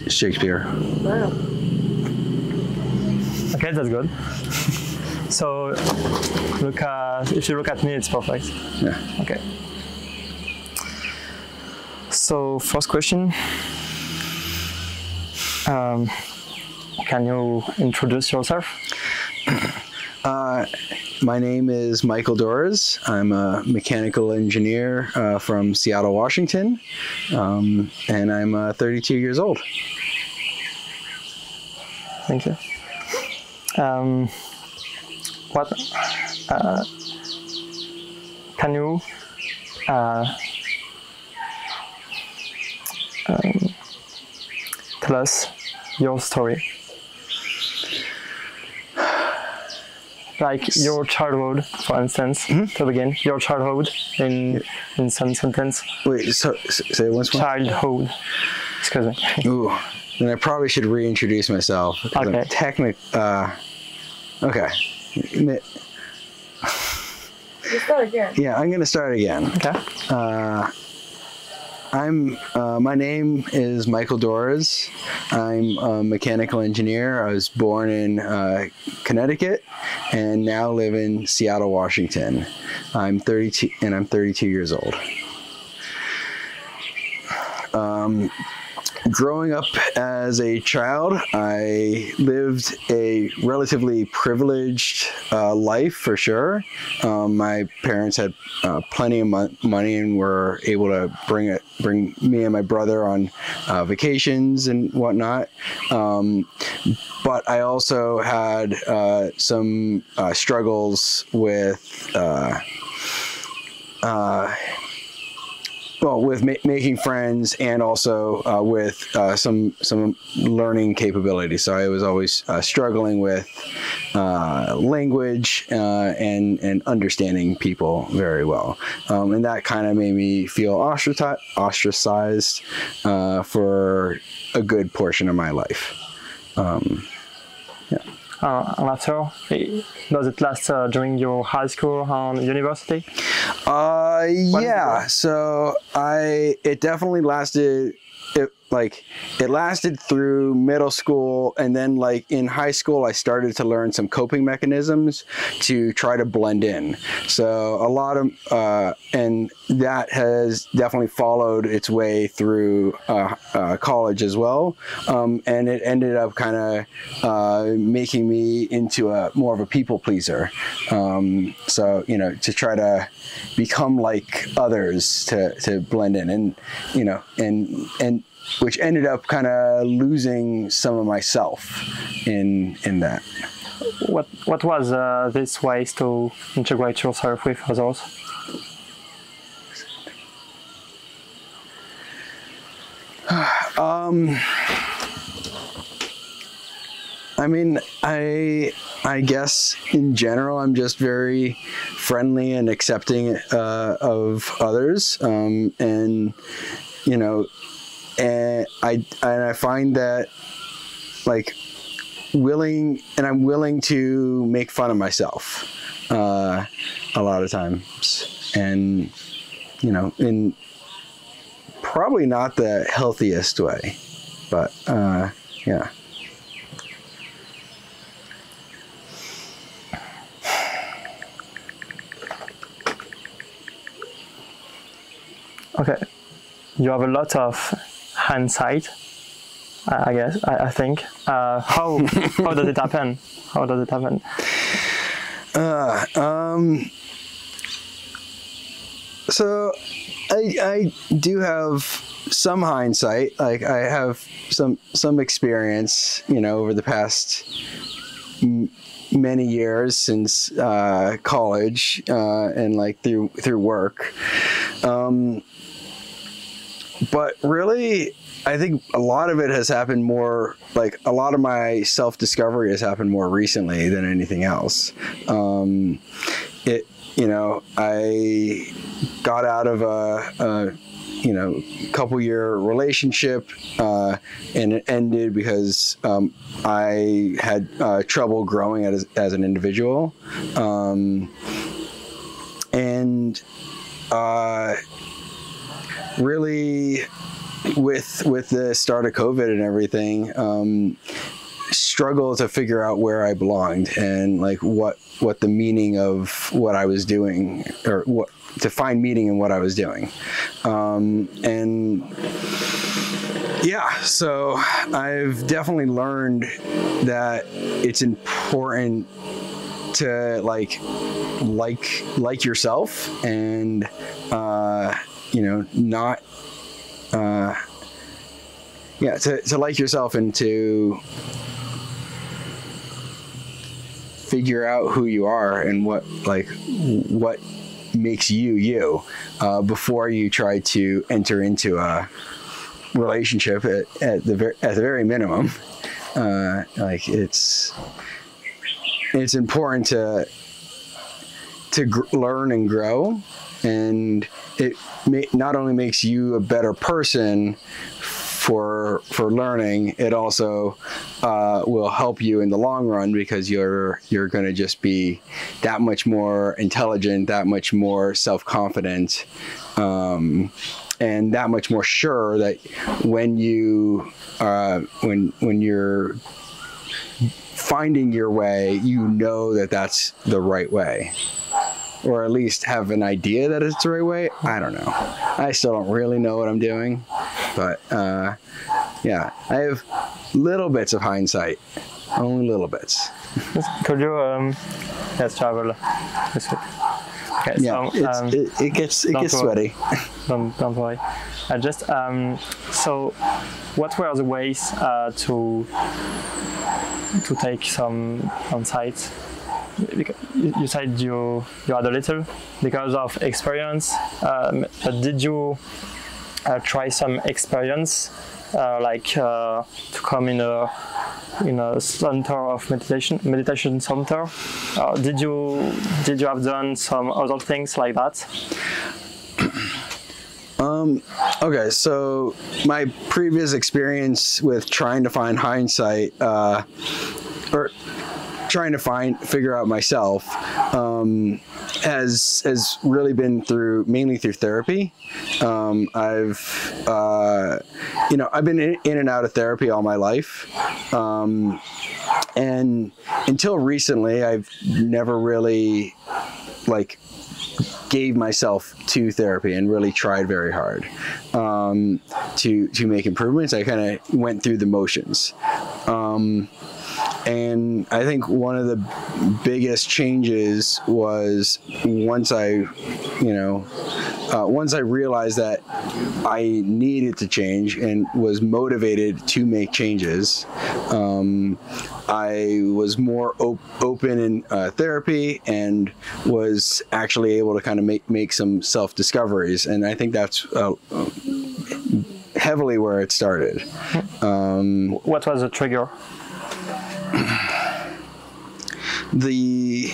Shakespeare. Wow. Okay, that's good. So, if you look at me, it's perfect. Yeah. Okay. So, first question. Can you introduce yourself? My name is Michael Dores. I'm a mechanical engineer from Seattle, Washington, and I'm 32 years old. Thank you. What can you tell us your story? Like your childhood, for instance, to begin, your childhood in some sentence. Wait, so say it once more. Childhood. Excuse me. Ooh, then I probably should reintroduce myself. Okay. Okay. You start again. Yeah, I'm gonna start again. Okay. My name is Michael Dores. I'm a mechanical engineer. I was born in Connecticut and now live in Seattle, Washington. I'm 32 years old. Growing up as a child, I lived a relatively privileged life for sure. My parents had plenty of money and were able to bring me and my brother on vacations and whatnot. But I also had some struggles with making friends and also with some learning capabilities. So I was always struggling with language and understanding people very well. And that kind of made me feel ostracized for a good portion of my life. And after, does it last during your high school and university? Yeah. So it definitely lasted. It lasted through middle school, and then in high school, I started to learn some coping mechanisms to try to blend in. So a lot of, and that has definitely followed its way through college as well. And it ended up kind of making me into more of a people pleaser. So, to try to become like others, to blend in, and, and which ended up kind of losing some of myself in that. What was this ways to integrate yourself with others? I mean, I guess in general, I'm just very friendly and accepting of others, and and I find that I'm willing to make fun of myself a lot of times, and in probably not the healthiest way, but yeah. Okay, you have a lot of hindsight, I guess. I think. How does it happen? How does it happen? So I do have some hindsight. I have some experience, over the past many years since college and through work. But really, I think a lot of it has happened more, a lot of my self-discovery has happened more recently than anything else. I got out of a couple-year relationship, and it ended because I had trouble growing as an individual. Really, with the start of COVID and everything, struggle to figure out where I belonged and like what the meaning of what I was doing, or what to find meaning in what I was doing. And yeah, so I've definitely learned that it's important to like yourself, and not to like yourself, and to figure out who you are and what makes you before you try to enter into a relationship at the very minimum. Like it's important to learn and grow, and it not only makes you a better person for learning, it also will help you in the long run, because you're going to just be that much more intelligent, that much more self-confident, and that much more sure that when you're finding your way, you know that that's the right way, or at least have an idea that it's the right way. I don't know. I still don't really know what I'm doing, but yeah, I have little bits of hindsight, only little bits. Could you let's travel this week? Okay, yeah, so, it gets sweaty. Don't worry. So what were the ways to take some insights? Because you said you had a little because of experience, but did you try some experience to come in a center of meditation center? Did you have done some other things like that? Okay, so my previous experience with trying to find hindsight, or trying to figure out myself, has really been mainly through therapy. I've been in and out of therapy all my life, and until recently, I've never really gave myself to therapy and really tried very hard to make improvements. I kind of went through the motions. And I think one of the biggest changes was once I realized that I needed to change and was motivated to make changes, I was more open in therapy and was actually able to kind of make some self-discoveries. And I think that's heavily where it started. What was the trigger? The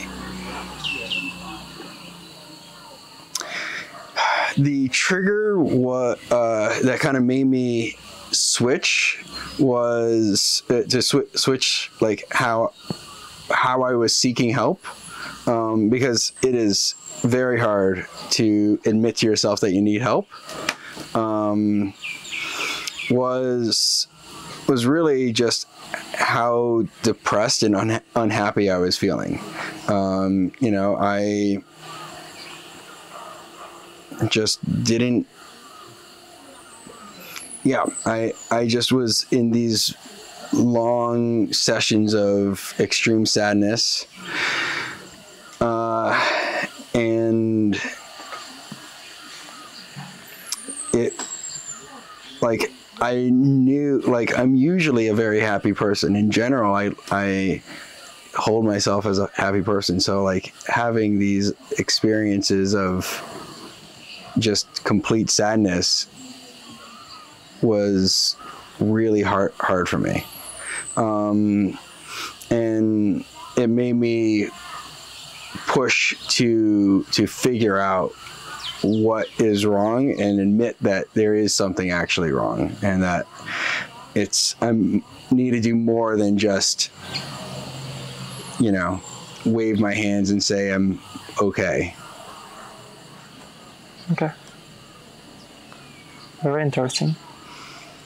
trigger that kind of made me switch was to switch how I was seeking help, because it is very hard to admit to yourself that you need help. Was really just how depressed and unhappy I was feeling. I just didn't. Yeah, I just was in these long sessions of extreme sadness, and it I knew, I'm usually a very happy person. In general, I hold myself as a happy person. So having these experiences of just complete sadness was really hard for me. And it made me push to figure out what is wrong and admit that there is something actually wrong, and that I need to do more than just wave my hands and say I'm okay. Okay. Very interesting.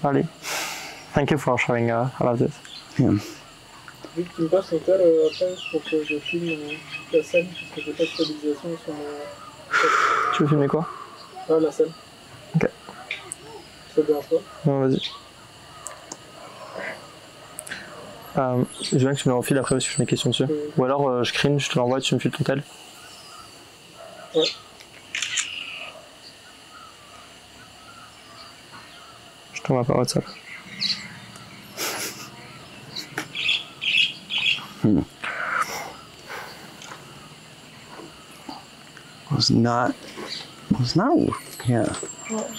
really. Thank you for sharing all of this. Yeah. Vu que tu me passes ton tel, après, pour que je filme la scène, parce que j'ai pas de stabilisation sur mon... Tu veux filmer quoi? Ah, la scène. Ok. Ça te dérange pas? Non, vas-y. Je veux bien que tu me le refiles après parce que j'ai mes questions dessus. Ou alors je screen, je te l'envoie et tu me files ton tel. Ouais. Je t'envoie par WhatsApp. Was not, yeah. Not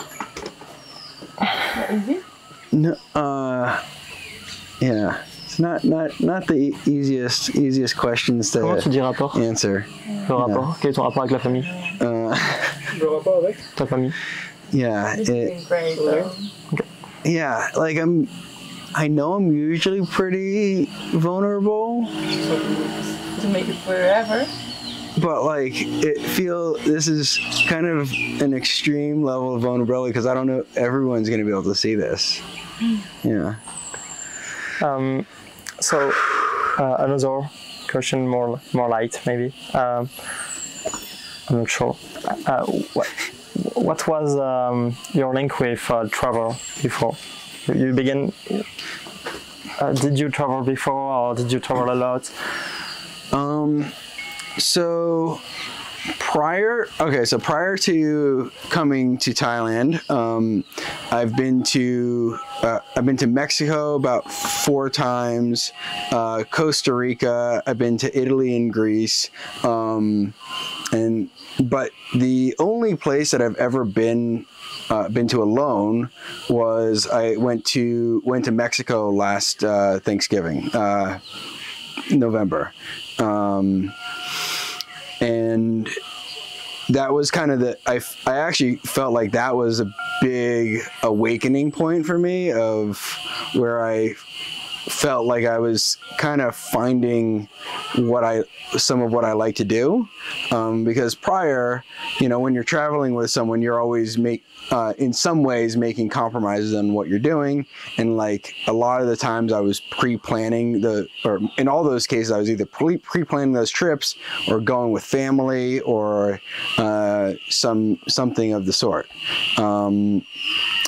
easy? No, yeah. It's not the easiest questions Comment tu to dis rapport? answer. Le rapport? Quel est ton rapport avec la famille? Le rapport avec? Ta famille? Yeah, It's it, been great though. yeah. Like I know I'm usually pretty vulnerable, To make it forever. but like this is kind of an extreme level of vulnerability because I don't know if everyone's gonna be able to see this. Yeah. So another question, more light maybe. I'm not sure. What was your link with travel before? You began. Did you travel before, or did you travel a lot? So prior to coming to Thailand, I've been to Mexico about 4 times, Costa Rica. I've been to Italy and Greece, but the only place that I've ever been to alone was I went to Mexico last Thanksgiving, November. And that was kind of I actually felt like that was a big awakening point for me, of where I felt like I was kind of finding some of what I like to do, because prior, when you're traveling with someone, you're always in some ways making compromises on what you're doing, and like a lot of the times I was pre-planning or in all those cases I was either pre-planning those trips or going with family or something of the sort.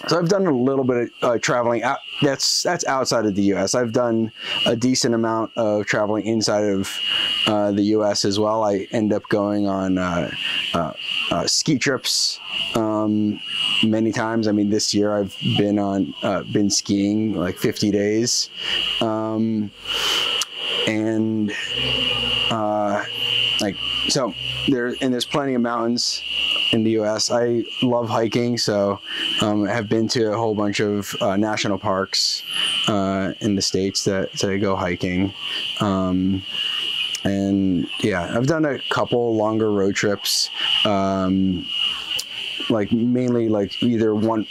So I've done a little bit of traveling that's outside of the U.S. I've done a decent amount of traveling inside of the U.S. as well. I end up going on ski trips many times. I mean, this year I've been skiing like 50 days, and there's plenty of mountains in the U.S. I love hiking, so I have been to a whole bunch of national parks in the States to go hiking. And yeah, I've done a couple longer road trips, like mainly like either one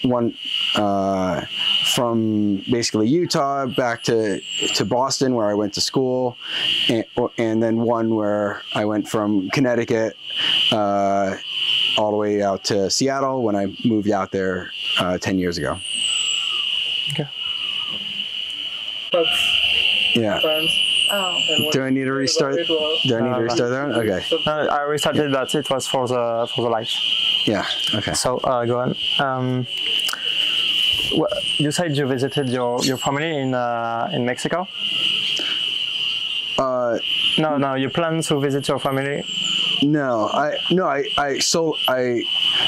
from basically Utah back to Boston, where I went to school, and then one where I went from Connecticut all the way out to Seattle when I moved out there 10 years ago. Okay. Yeah. Oh. Do I need to restart? Do I need to restart that one? Okay. I restarted that. It was for the live. Yeah. Okay. So go on. You said you visited your family in Mexico. No. You plan to visit your family? No.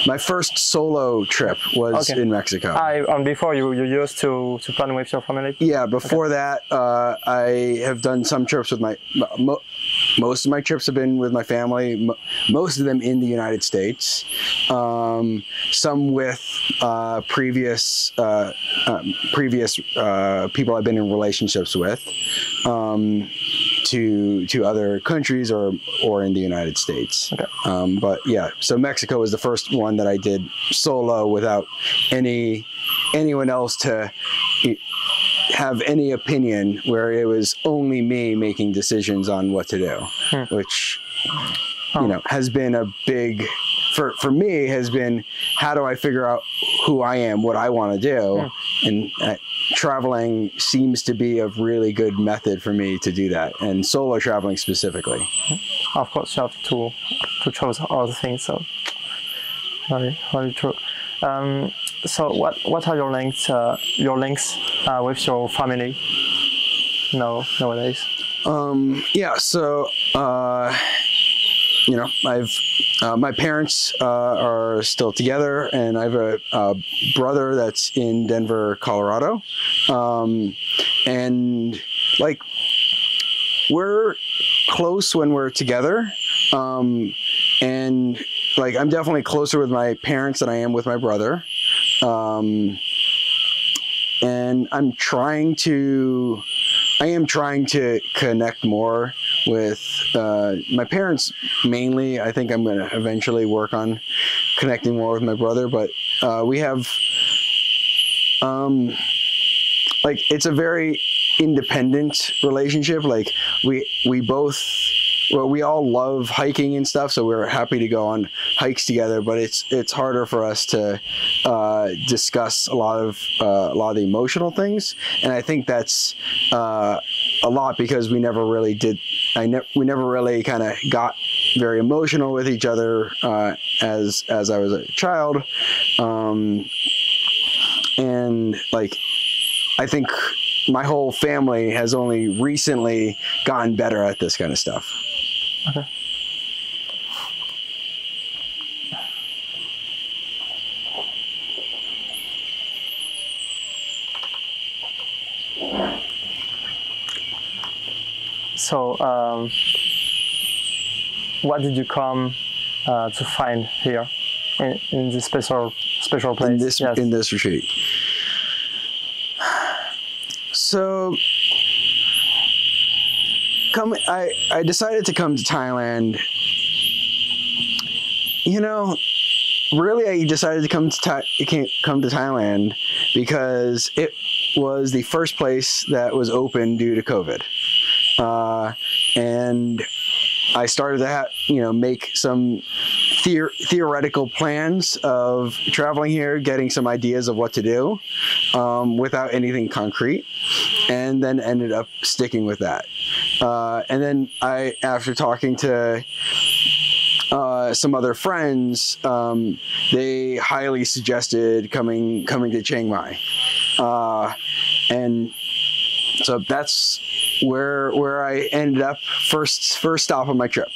My first solo trip was in Mexico. And before you used to plan with your family? Yeah, before that, I have done some trips with most of my trips have been with my family, most of them in the United States, some with previous people I've been in relationships with, to other countries or in the United States. Okay. But yeah, so Mexico was the first one that I did solo without anyone else to have any opinion, where it was only me making decisions on what to do, which has been a big, for me, has been, how do I figure out who I am, what I want to do, and traveling seems to be a really good method for me to do that, and solo traveling specifically. Of course, you have to choose all the things. So very very true. So what are your links with your family nowadays? Yeah, so I've my parents are still together, and I have a brother that's in Denver, Colorado, and like we're close when we're together, and like I'm definitely closer with my parents than I am with my brother, and I am trying to connect more with my parents mainly. I think I'm going to eventually work on connecting more with my brother, but we have like it's a very independent relationship. Like we all love hiking and stuff, so we're happy to go on hikes together, but it's harder for us to discuss a lot of the emotional things, and I think that's a lot because we never really kind of got very emotional with each other as I was a child, and like I think my whole family has only recently gotten better at this kind of stuff. Okay. So, what did you come to find here in this special place? In this retreat? So, I decided to come to Thailand. Really, I decided to come to Thailand because it was the first place that was open due to COVID, and I started to make some theoretical plans of traveling here, getting some ideas of what to do, without anything concrete, and then ended up sticking with that. And then after talking to some other friends, they highly suggested coming to Chiang Mai, and so that's where I ended up first stop on my trip,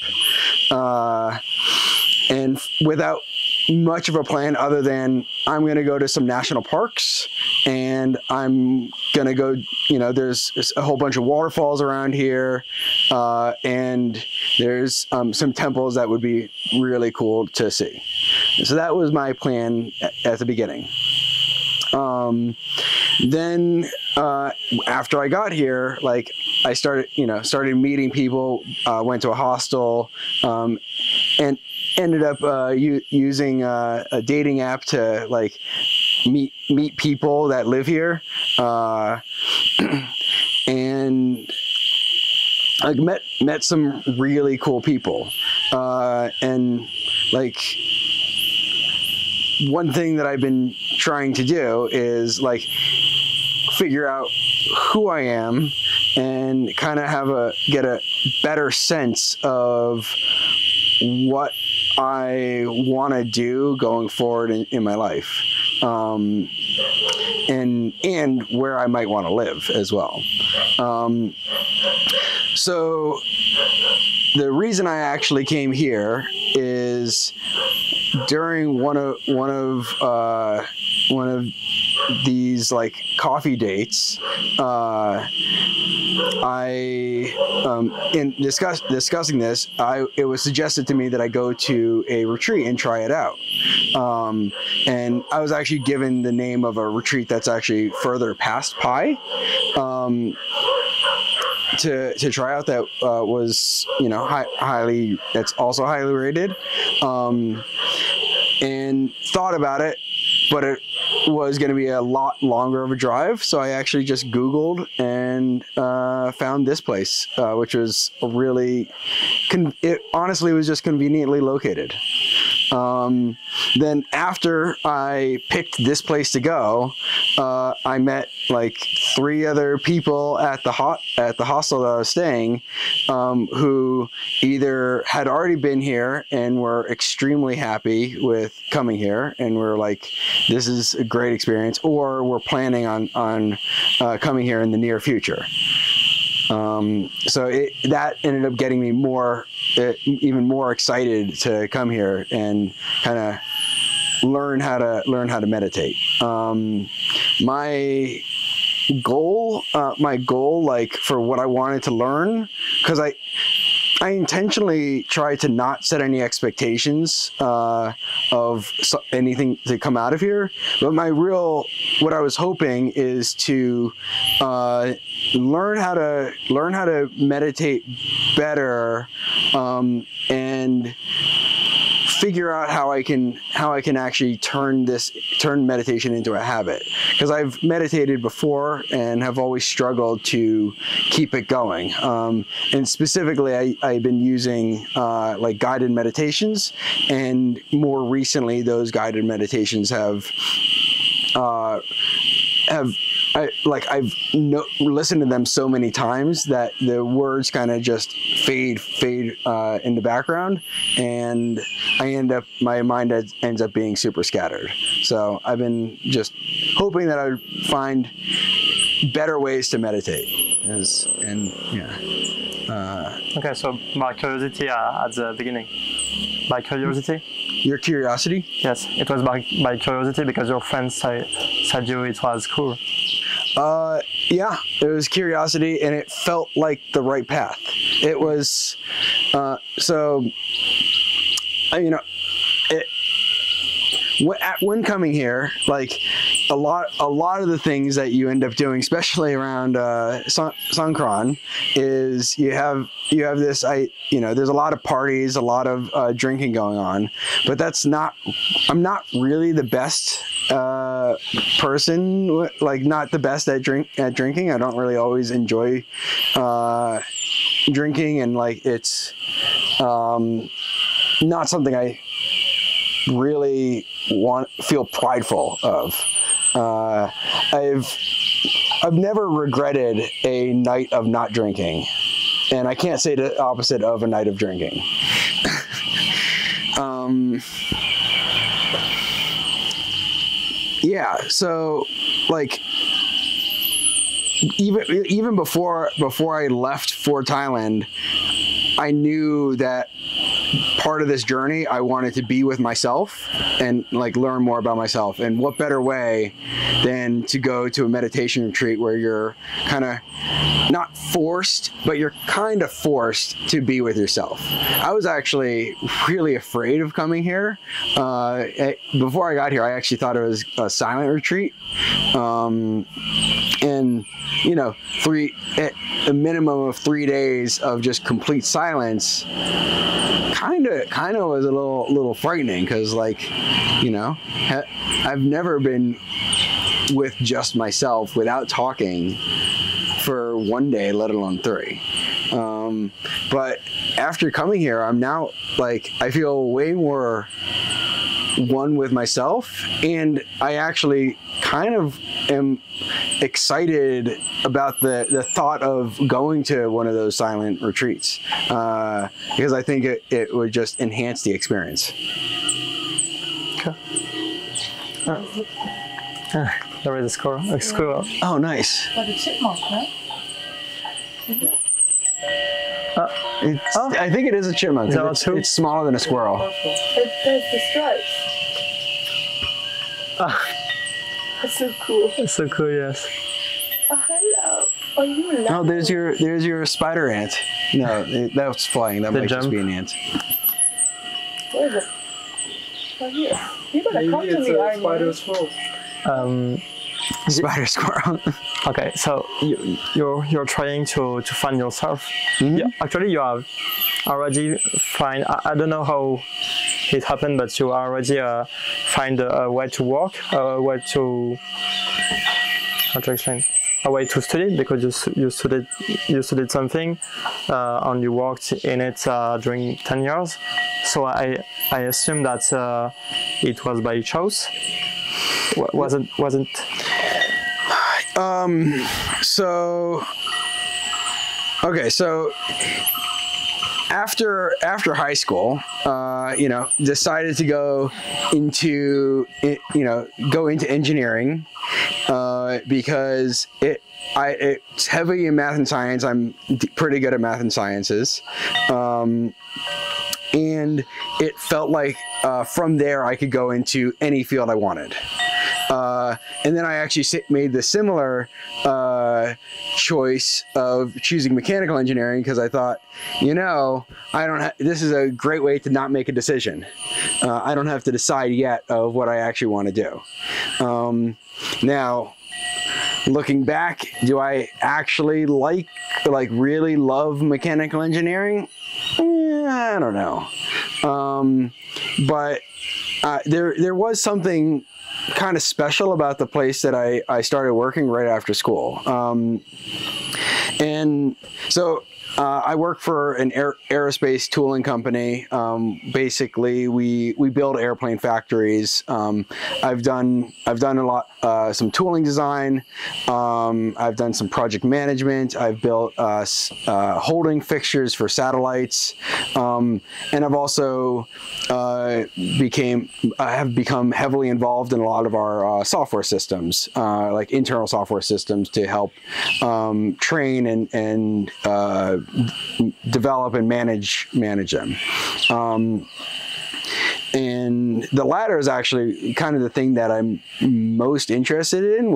and without much of a plan other than I'm going to go to some national parks, and I'm going to go, there's a whole bunch of waterfalls around here, and there's some temples that would be really cool to see. So that was my plan at the beginning. Then after I got here, like I started meeting people, went to a hostel, and ended up using a dating app to like meet people that live here, and I met some really cool people, and like one thing that I've been trying to do is like figure out who I am and kind of get a better sense of what I want to do going forward in my life, and where I might want to live as well. So the reason I actually came here is during one of these like coffee dates, in discussing this, it was suggested to me that I go to a retreat and try it out, and I was actually given the name of a retreat that's actually further past Pai, to try out, that was that's also highly rated, and thought about it, but it was going to be a lot longer of a drive, so I actually just Googled and found this place, which was it honestly was just conveniently located. Then after I picked this place to go, I met like 3 other people at the hostel that I was staying, who either had already been here and were extremely happy with coming here and were like, this is a great experience, or were planning on coming here in the near future. So that ended up getting me even more excited to come here and kind of learn how to meditate. My goal, like for what I wanted to learn, because I intentionally tried to not set any expectations of anything to come out of here. But what I was hoping is to learn how to meditate better, and figure out how I can actually turn meditation into a habit, because I've meditated before and have always struggled to keep it going. And specifically, I've been using like guided meditations, and more recently, those guided meditations I've listened to them so many times that the words kind of just fade in the background, and my mind ends up being super scattered. So I've been just hoping that I would find better ways to meditate. Okay, so by curiosity at the beginning. By curiosity? Your curiosity? Yes, it was by curiosity because your friends said you it was cool. Yeah, it was curiosity, and it felt like the right path. It was, when coming here, like a lot of the things that you end up doing, especially around Songkran, is you have this. There's a lot of parties, a lot of drinking going on, but I'm not really the best person, like not the best at drinking. I don't really always enjoy drinking, and like it's not something I really feel prideful of. I've never regretted a night of not drinking, and I can't say the opposite of a night of drinking. Yeah, so like even before I left for Thailand, I knew that part of this journey I wanted to be with myself and like learn more about myself. And what better way than to go to a meditation retreat where you're kind of not forced, but you're kind of forced to be with yourself. I was actually really afraid of coming here. Before I got here, I actually thought it was a silent retreat. And a minimum of 3 days of just complete silence kind of was a little frightening, because I've never been with just myself without talking for 1 day, let alone 3. But after coming here, I'm now I feel way more one with myself, and I actually kind of am excited about the thought of going to one of those silent retreats, because I think it would just enhance the experience. Okay. There is a squirrel. Oh, nice. Like a chipmunk, right? I think it is a chipmunk. It's smaller than a squirrel. There's the stripes. That's so cool. It's so cool, yes. Hello. Are you alive? Oh, there's your spider ant. No, that's flying. That might just be an ant. Where is it? Right here. You're gonna come to me, aren't you? Spider squirrel. Spider squirrel. Okay, so you're trying to find yourself. Mm-hmm. Yeah, actually, you have already find. I don't know how it happened, but you already find a way to walk, a way to how to explain. a way to study because you studied something and you worked in it during 10 years. So I assume that it was by choice. Wasn't so okay, so after high school, decided to go into engineering because it's heavy in math and science. I'm pretty good at math and sciences. And it felt like from there I could go into any field I wanted. And then I actually made the similar choice of choosing mechanical engineering because I thought, this is a great way to not make a decision. I don't have to decide yet of what I actually want to do. Now, looking back, do I actually really love mechanical engineering? I don't know. But there was something kind of special about the place that I started working right after school. And so I work for an aerospace tooling company. Basically, we build airplane factories. I've done a lot, some tooling design. I've done some project management. I've built holding fixtures for satellites, and I've also have become heavily involved in a lot of our software systems, like internal software systems to help train and develop and manage them. And the latter is actually kind of the thing that I'm most interested in,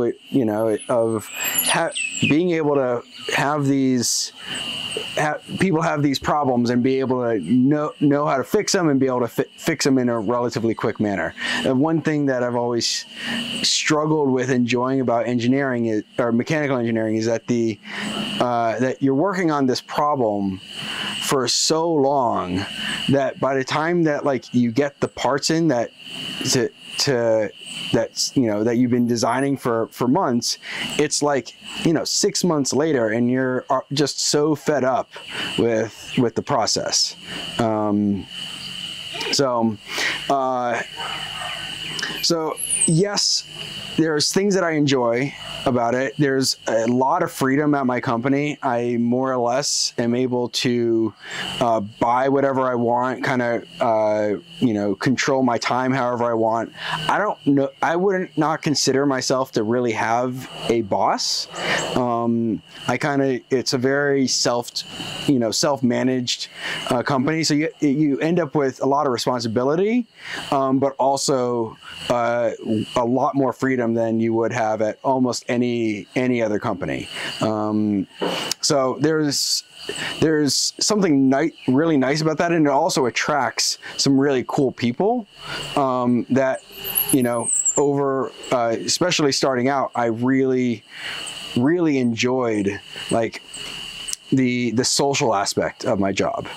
being able to have people have these problems and be able to know how to fix them and be able to fix them in a relatively quick manner. And one thing that I've always struggled with enjoying about engineering or mechanical engineering is that that you're working on this problem for so long that by the time that you get the parts in that you've been designing for months, it's 6 months later and you're just so fed up with the process. So yes, there's things that I enjoy about it. There's a lot of freedom at my company. I more or less am able to buy whatever I want, kind of control my time however I want. I don't know. I wouldn't not consider myself to really have a boss. It's a very self-managed company. So you end up with a lot of responsibility, but also a lot more freedom than you would have at almost any other company. So there's something really nice about that, and it also attracts some really cool people that especially starting out, I really enjoyed the social aspect of my job.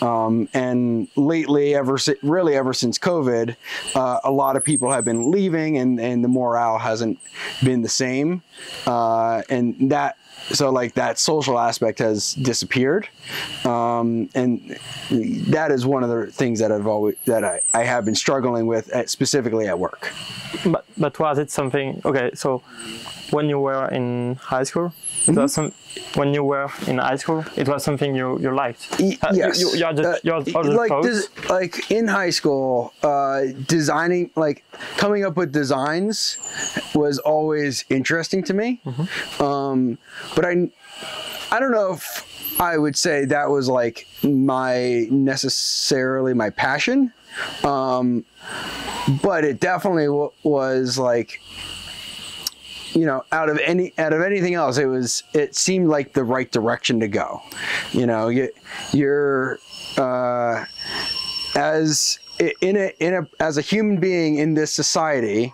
And lately, ever since COVID, a lot of people have been leaving, and the morale hasn't been the same. And that social aspect has disappeared. And that is one of the things that I have been struggling with specifically at work. But was it something? Okay, so when you were in high school, it was something you liked. Yes. In high school, designing, coming up with designs was always interesting to me. Mm-hmm. But I don't know if I would say that was necessarily my passion. But it definitely was out of anything else, it seemed like the right direction to go. You're as a human being in this society,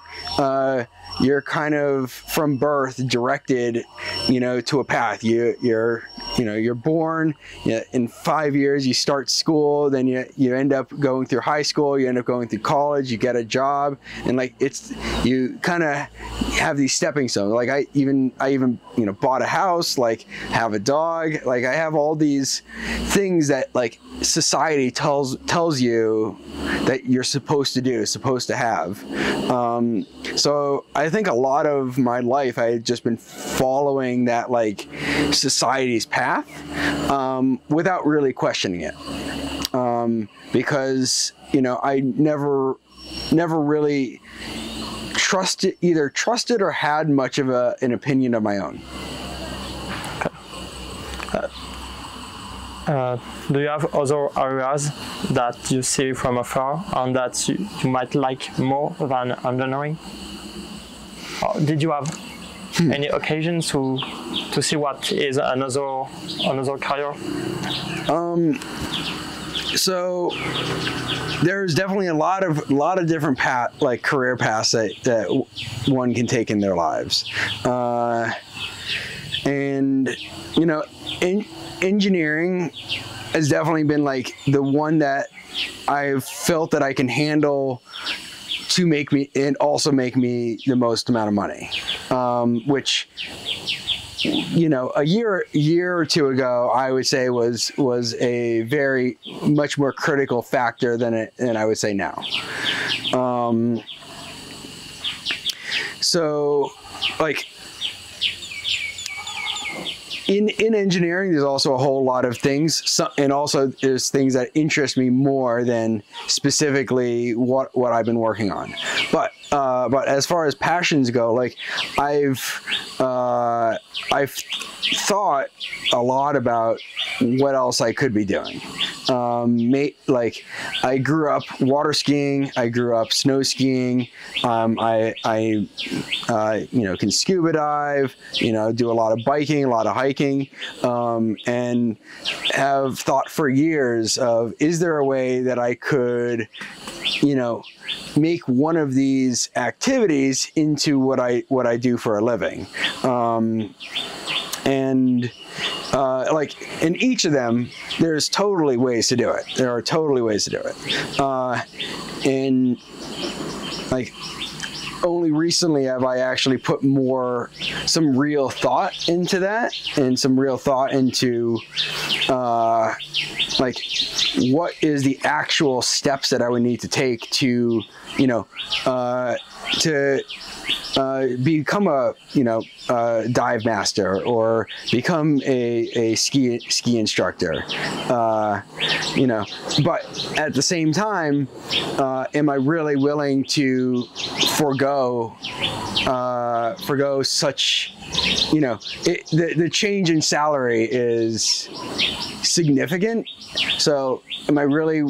you're kind of from birth directed, to a path. You're born. In 5 years, you start school. Then you end up going through high school. You end up going through college. You get a job, and you kind of have these stepping stones. Like I even you know, bought a house, like have a dog, like I have all these things that like society tells you that you're supposed to do, supposed to have. So I think a lot of my life I had just been following that like society's path without really questioning it, because you know I never really trusted or had much of an opinion of my own. Do you have other areas that you see from afar and that you might like more than engineering? Or did you have any occasions to see what is another career? So there's definitely a lot of different career paths that one can take in their lives, and you know, engineering has definitely been like the one that I've felt that I can handle to make me and also make me the most amount of money, which, you know, a year or two ago, I would say was a very much more critical factor than I would say now. So like in engineering, there's also a whole lot of things, and also there's things that interest me more than specifically what I've been working on. But as far as passions go, like I've thought a lot about what else I could be doing. Like I grew up water skiing, I grew up snow skiing. I you know, can scuba dive, you know, do a lot of biking, a lot of hiking, and have thought for years of, is there a way that I could, you know, make one of these activities into what I do for a living. And like in each of them, there's totally ways to do it. There are totally ways to do it. And like only recently have I actually put some real thought into that, and some real thought into like what is the actual steps that I would need to take to, you know, to become a, you know, dive master or become a ski instructor, you know. But at the same time, am I really willing to forego such, you know, the change in salary is significant. So am I really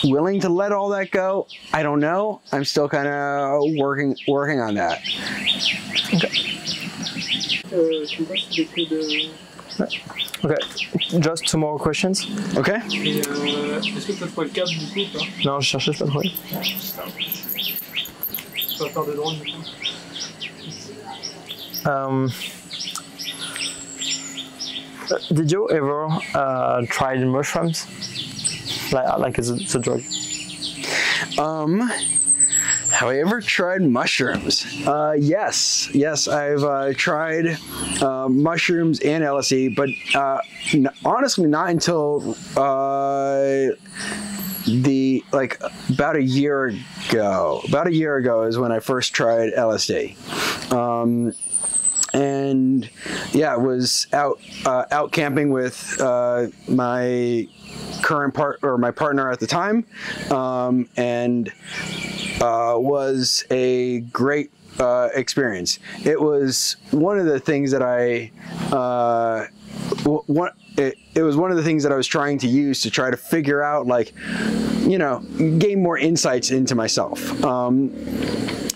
willing to let all that go? I don't know. I'm still kind of working on that. Okay, just two more questions. Okay. Et est-ce que tu as trouvé le cadre du coup ou pas? Non, je cherchais, je pas trouvé. Tu vas faire des drones du coup? Did you ever try mushrooms? Like it's a drug? Have I ever tried mushrooms? Yes, I've tried mushrooms and LSD, but honestly, not until about a year ago. About a year ago is when I first tried LSD. And yeah, I was out camping with my partner at the time, and was a great experience. It was one of the things that it was one of the things that I was trying to use to try to figure out, like, you know, gain more insights into myself.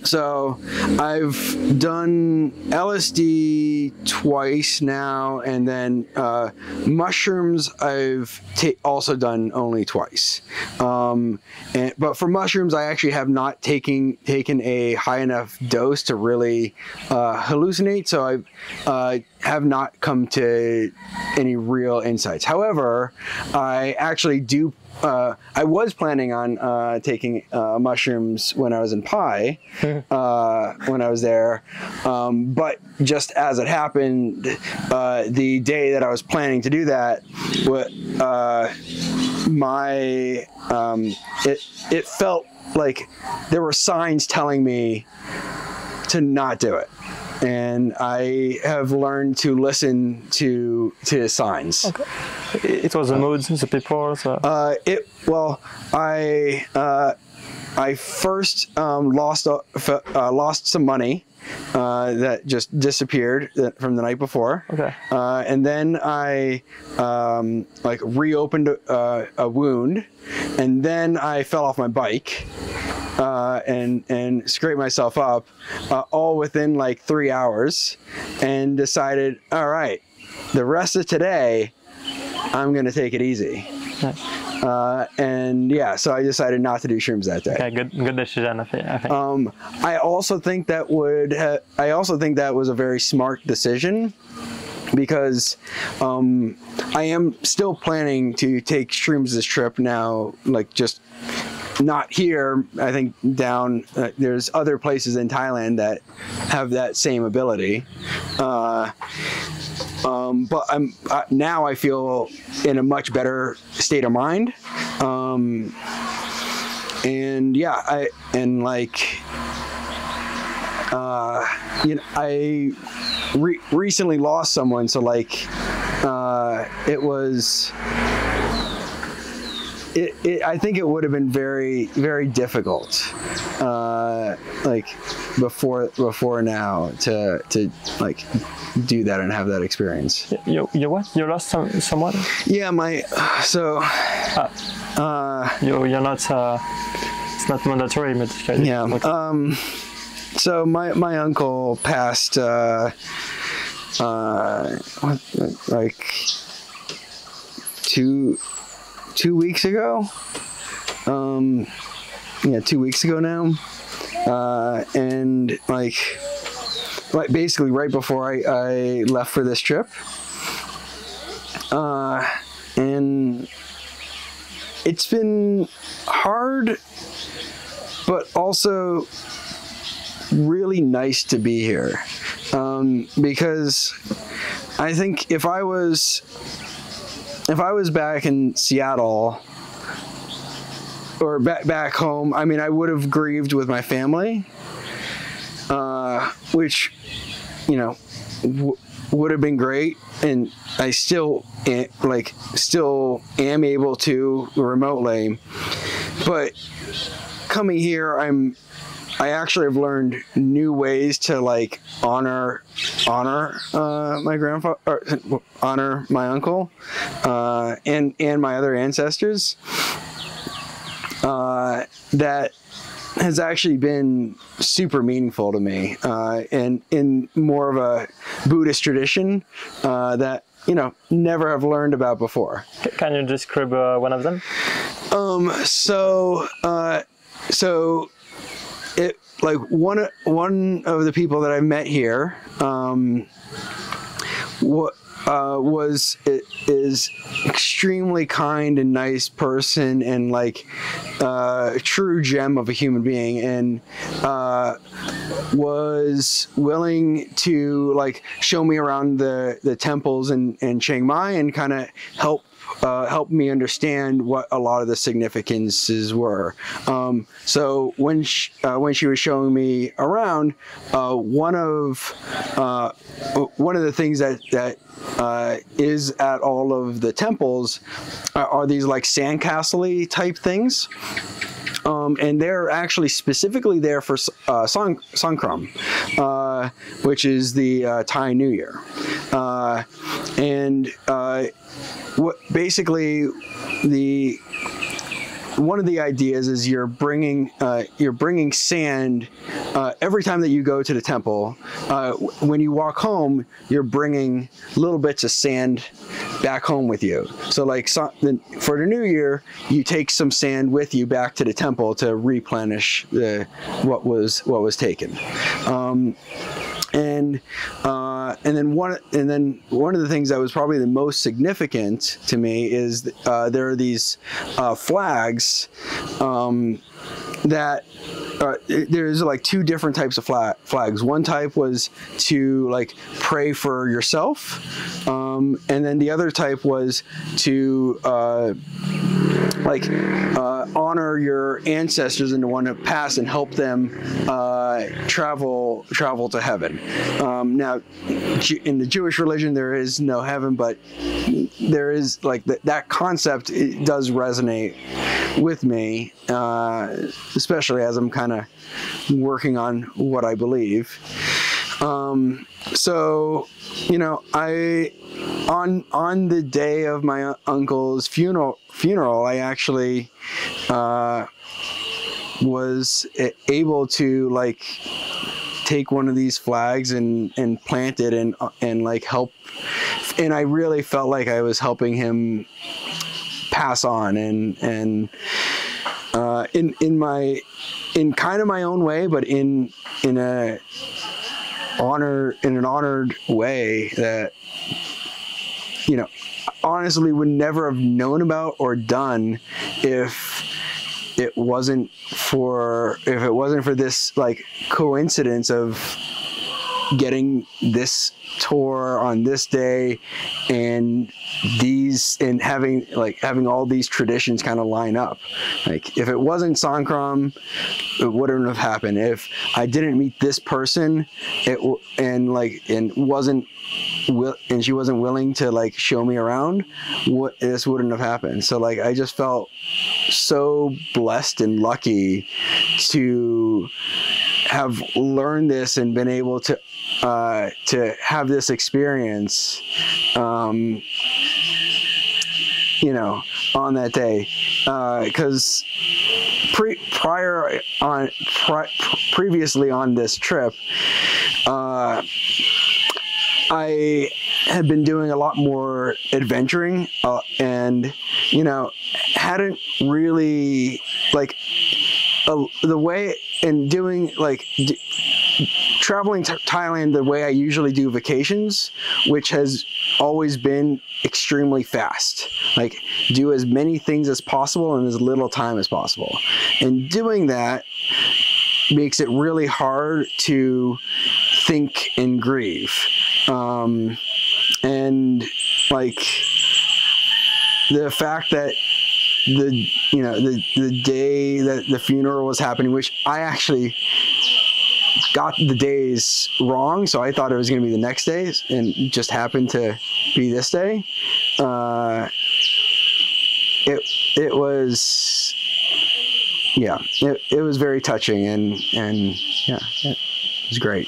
So I've done LSD twice now, and then mushrooms I've also done only twice. But for mushrooms, I actually have not taken a high enough dose to really hallucinate, so I have not come to any real insights. However, I actually do I was planning on taking mushrooms when I was in Pi, when I was there, but just as it happened, the day that I was planning to do that, it felt like there were signs telling me to not do it. And I have learned to listen to signs. Okay. It was the mood, the people. I first lost some money that just disappeared from the night before. Okay. And then I reopened a wound, and then I fell off my bike. And scraped myself up, all within like 3 hours, and decided, all right, the rest of today, I'm gonna take it easy. Nice. And yeah, so I decided not to do shrooms that day. Okay, good decision, I think. I also think that was a very smart decision, because I am still planning to take shrooms this trip now, like just not here. I think down there's other places in Thailand that have that same ability, but now I feel in a much better state of mind, and yeah, I recently lost someone, so like it was. I think it would have been very, very difficult, like before now, to like do that and have that experience. You what? You lost someone? Yeah, You're not. It's not mandatory medication. Yeah. Okay. So my uncle passed. Like 2 weeks ago. 2 weeks ago now. And like basically right before I left for this trip. And it's been hard, but also really nice to be here. Because I think if I was back in Seattle or back home, I mean, I would have grieved with my family, which, would have been great. And I still am able to remotely, but coming here, I actually have learned new ways to like honor my grandfather, or honor my uncle, and my other ancestors. That has actually been super meaningful to me, and in more of a Buddhist tradition that never have learned about before. Can you describe one of them? So it like one of the people that I met here is extremely kind and nice person, and like a true gem of a human being, and was willing to like show me around the temples in Chiang Mai and kind of help me understand what a lot of the significances were. So when she was showing me around, one of the things that is at all of the temples are these like sandcastle-y type things. And they're actually specifically there for Songkran, which is the Thai New Year. What basically one of the ideas is you're bringing sand every time that you go to the temple. When you walk home, you're bringing little bits of sand back home with you. So like for the New Year, you take some sand with you back to the temple to replenish what was taken. and then one of the things that was probably the most significant to me is there are these flags that there's like two different types of flags. One type was to like pray for yourself, and then the other type was to honor your ancestors and the one that passed and help them travel to heaven. Now, in the Jewish religion, there is no heaven, but there is like that concept. It does resonate with me, especially as I'm kind of working on what I believe. So, you know, on the day of my uncle's funeral, I actually was able to like take one of these flags and plant it and like help, and I really felt like I was helping him pass on and in kind of my own way, but in an honored way that, you know, honestly would never have known about or done if it wasn't for this like coincidence of getting this tour on this day and having all these traditions kind of line up. Like if it wasn't Songkran, it wouldn't have happened. If I didn't meet this person, and she wasn't willing to like show me around, this wouldn't have happened. So like I just felt so blessed and lucky to have learned this and been able to have this experience, you know, on that day, because previously on this trip, I had been doing a lot more adventuring, and, you know, hadn't really like the way in doing like traveling to Thailand the way I usually do vacations, which has always been extremely fast. Like do as many things as possible in as little time as possible. And doing that makes it really hard to think and grieve. And like the fact that the day that the funeral was happening, which I actually got the days wrong, so I thought it was going to be the next day, and it just happened to be this day. It was, yeah, it was very touching, and yeah, it was great.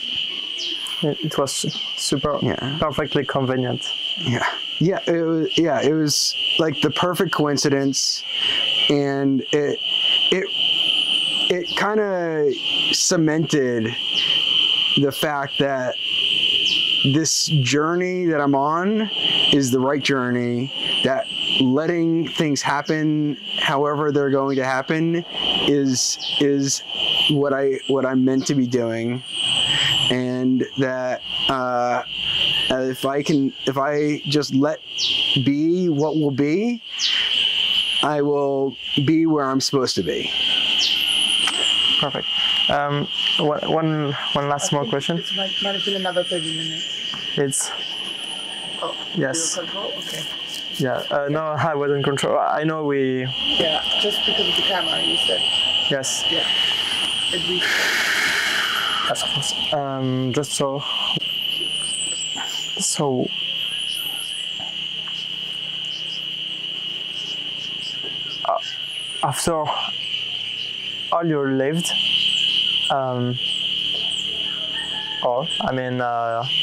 It was super, perfectly convenient. It was like the perfect coincidence, and it kind of cemented the fact that this journey that I'm on is the right journey, that letting things happen however they're going to happen is what I'm meant to be doing, and that if I just let be what will be, I will be where I'm supposed to be. Perfect. One last small question. It might have been another 30 minutes. It's yes. Control? Okay. Yeah. No, I was in control. I know we. Yeah, just because of the camera, you said. Yes. Yeah. At least. Yes, of course. Just so. After all you lived,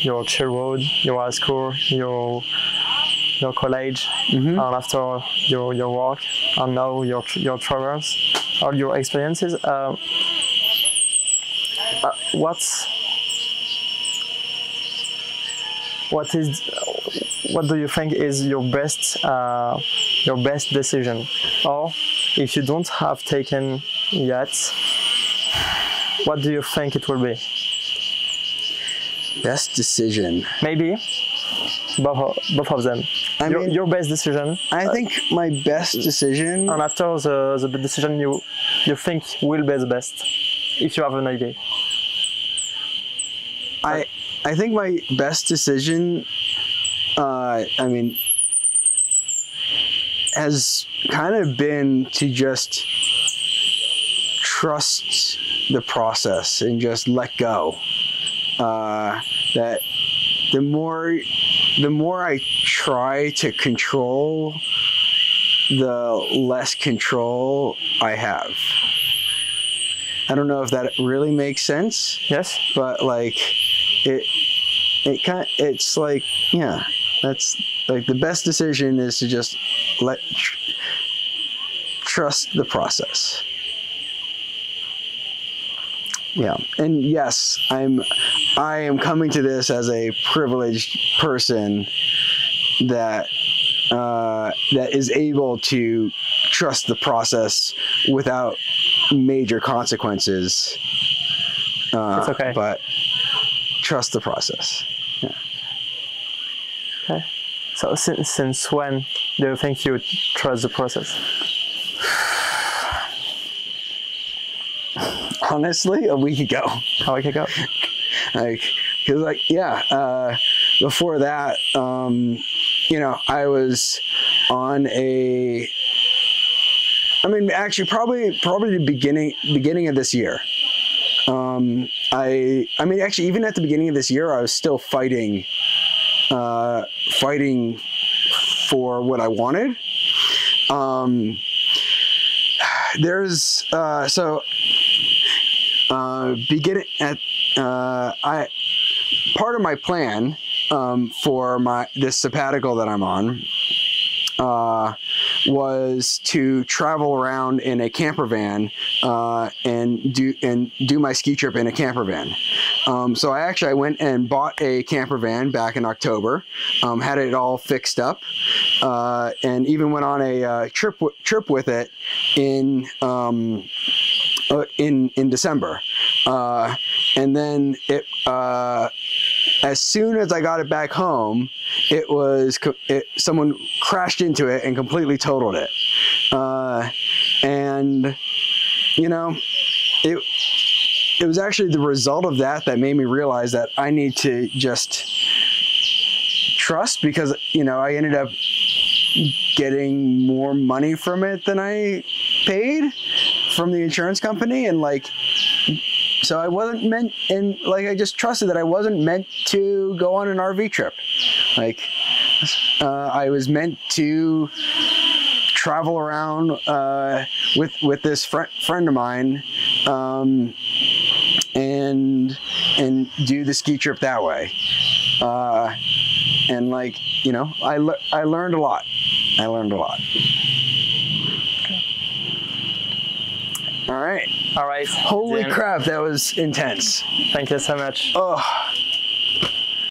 your childhood, your high school, your college, and after your work, and now your travels, all your experiences. What do you think is your best decision, or if you don't have taken yet, what do you think it will be? Best decision. Maybe both of them. I mean- Your best decision, I think my best decision. and after the decision you think will be the best, if you have an idea. I think my best decision, I mean, has kind of been to just trust the process and just let go. That the more I try to control, the less control I have. I don't know if that really makes sense. Yes. But like it's like, yeah, that's like the best decision is to just trust the process. Yeah, and yes, I am coming to this as a privileged person that is able to trust the process without major consequences. It's okay. But trust the process. Yeah. Okay. So since when do you think you trust the process? Honestly, a week ago. A week ago. Before that, I was on probably the beginning of this year. Actually, even at the beginning of this year, I was still fighting for what I wanted. Part of my plan for this sabbatical that I'm on was to travel around in a camper van and do my ski trip in a camper van. So I went and bought a camper van back in October, had it all fixed up, and even went on a trip with it in December, and then as soon as I got it back home, someone crashed into it and completely totaled it, and it was actually the result of that made me realize that I need to just trust, because I ended up getting more money from it than I paid from the insurance company, and so I wasn't meant, and I just trusted that I wasn't meant to go on an RV trip. I was meant to travel around with this friend of mine, and do the ski trip that way. And I learned a lot. All right. All right. Holy Then, crap, that was intense. thank you so much. Oh.